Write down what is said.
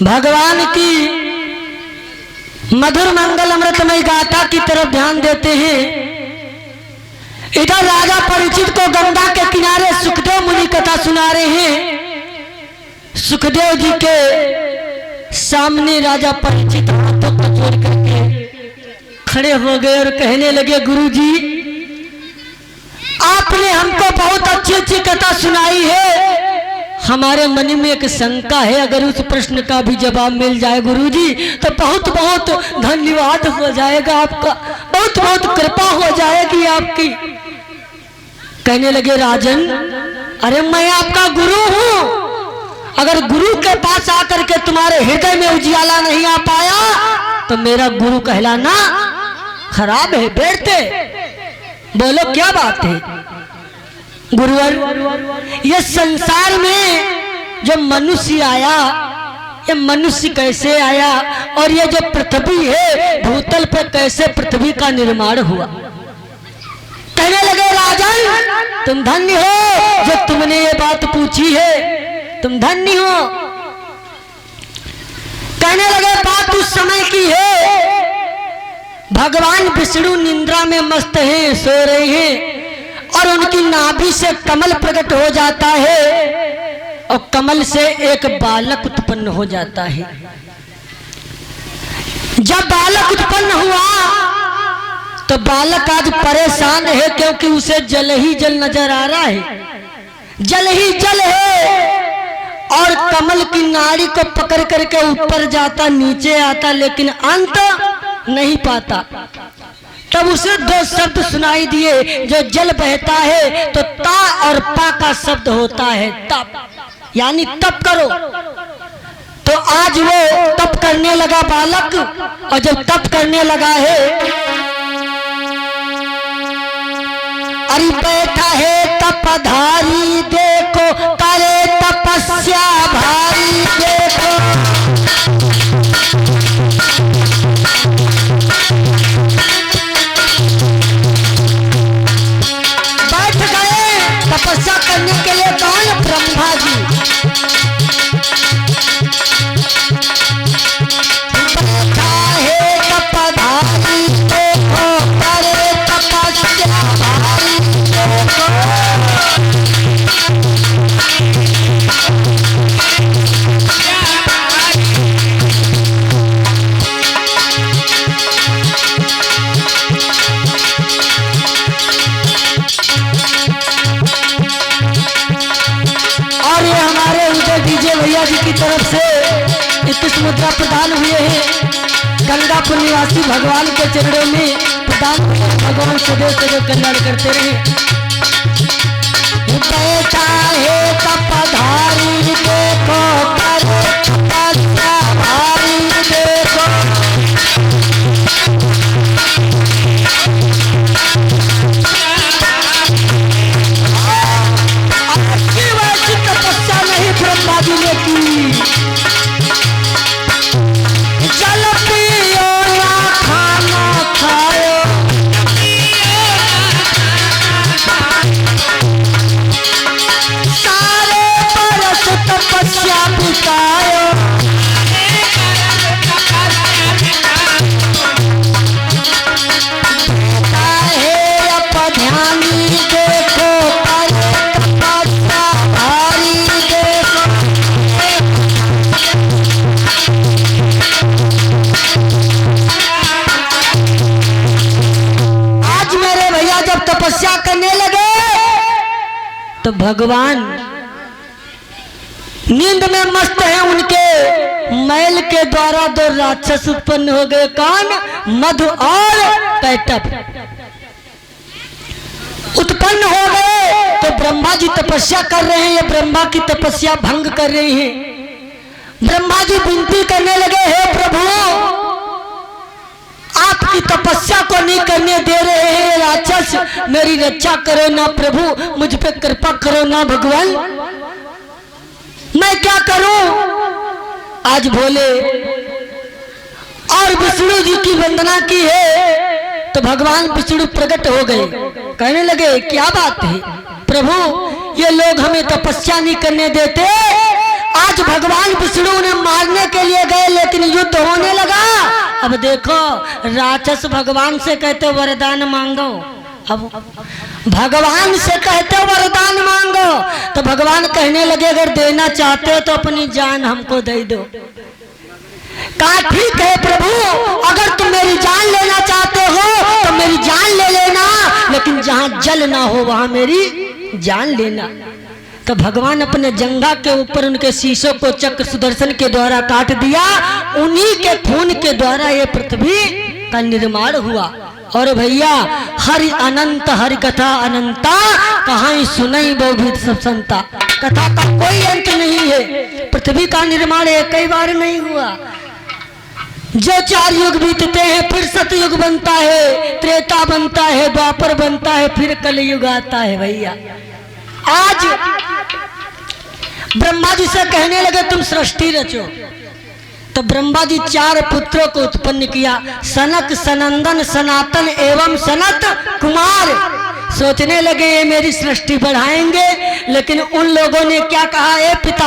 भगवान की मधुर मंगल अमृतमय गाथा की तरफ ध्यान देते हैं। इधर राजा परीक्षित को गंगा के किनारे सुखदेव मुनि कथा सुना रहे हैं। सुखदेव जी के सामने राजा परीक्षित हाथों को जोड़ करके खड़े हो गए और कहने लगे, गुरु जी आपने हमको बहुत अच्छी अच्छी कथा सुनाई है। हमारे मन में एक शंका है, अगर उस प्रश्न का भी जवाब मिल जाए गुरु जी तो बहुत बहुत धन्यवाद हो जाएगा आपका, बहुत बहुत कृपा हो जाएगी आपकी। कहने लगे, राजन अरे मैं आपका गुरु हूं, अगर गुरु के पास आकर के तुम्हारे हृदय में उजियाला नहीं आ पाया तो मेरा गुरु कहलाना खराब है। बैठते बोलो क्या बात है गुरुवर, ये संसार में जो मनुष्य आया, ये मनुष्य कैसे आया और ये जो पृथ्वी है भूतल पे कैसे पृथ्वी का निर्माण हुआ। कहने लगे, राजन तुम धन्य हो जो तुमने ये बात पूछी है, तुम धन्य हो। कहने लगे, बात उस समय की है, भगवान विष्णु निद्रा में मस्त हैं, सो रहे हैं और उनकी नाभि से कमल प्रकट हो जाता है और कमल से एक बालक उत्पन्न हो जाता है। जब बालक उत्पन्न हुआ तो बालक आज परेशान है क्योंकि उसे जल ही जल नजर आ रहा है, जल ही जल है और कमल की नाड़ी को पकड़ करके ऊपर जाता नीचे आता लेकिन अंत नहीं पाता। तब उसे दो शब्द सुनाई दिए, जो जल बहता है तो ता और पा का शब्द होता है तप, यानी तप करो। तो आज वो तप करने लगा बालक, और जब तप करने लगा है, अरे बैठा है तपधारी देखो, करे तपस्या भारी देखो। तपस्या करने के लिए कौन? ब्रह्मा जी। बैठा है तपधारी देखो, करे तपस्या भारी देखो। भैया जी की तरफ से 21 मुद्रा प्रदान हुए हैं। गंगापुर निवासी भगवान के चरणों में प्रदान, भगवान सदैव सदैव कल्याण करते रहे। बैठा है तपधारी देखो, करे तपस्या भारी देखो। तपस्या नहीं ब्रह्मा जी ने की। जल पियो या खाना खाओ, सारे बरस तपस्या बिताओ। बेटा है अपध्यानी देखो, तपस्या करने लगे तो भगवान नींद में मस्त है, उनके मैल के द्वारा दो राक्षस उत्पन्न हो गए। कौन? मधु और कैटभ उत्पन्न हो गए। तो ब्रह्मा जी तपस्या कर रहे हैं, ये ब्रह्मा की तपस्या भंग कर रहे हैं। ब्रह्मा जी विनती करने लगे, हे प्रभु आपकी तपस्या को नहीं करने दे रहे हैं राक्षस, मेरी रक्षा करो ना प्रभु, मुझ पे कृपा करो ना भगवान, मैं क्या करूं। आज भोले और विष्णु जी की वंदना की है तो भगवान विष्णु प्रकट हो गए। कहने लगे, क्या बात है प्रभु, ये लोग हमें तपस्या नहीं करने देते आज भगवान विष्णु ने मारने के लिए गए लेकिन युद्ध होने लगा। अब देखो राक्षस भगवान से कहते वरदान मांगो, अब भगवान से कहते वरदान मांगो तो भगवान कहने लगे अगर देना चाहते हो तो अपनी जान हमको दे दो। कहा ठीक है प्रभु, अगर तुम मेरी जान लेना चाहते हो तो मेरी जान ले लेना, लेकिन जहां जल ना हो वहां मेरी जान लेना। तो भगवान अपने जंघा के ऊपर उनके शीशों को चक्र सुदर्शन के द्वारा काट दिया। उन्हीं के खून के द्वारा ये पृथ्वी का निर्माण हुआ। और भैया हरि अनंत हरि कथा अनंता, कहां सुनई बहु सब संता। कथा का कोई अंत नहीं है। पृथ्वी का निर्माण एक ही बार नहीं हुआ। जो 4 युग बीतते हैं फिर सतयुग बनता है, त्रेता बनता है, द्वापर बनता है, फिर कलयुग आता है। भैया आज ब्रह्मा जी से कहने लगे तुम सृष्टि रचो, तो ब्रह्मा जी 4 पुत्रों को उत्पन्न किया, सनक, सनंदन, सनातन एवं सनत कुमार। सोचने लगे ये मेरी सृष्टि बढ़ाएंगे, लेकिन उन लोगों ने क्या कहा, ए पिता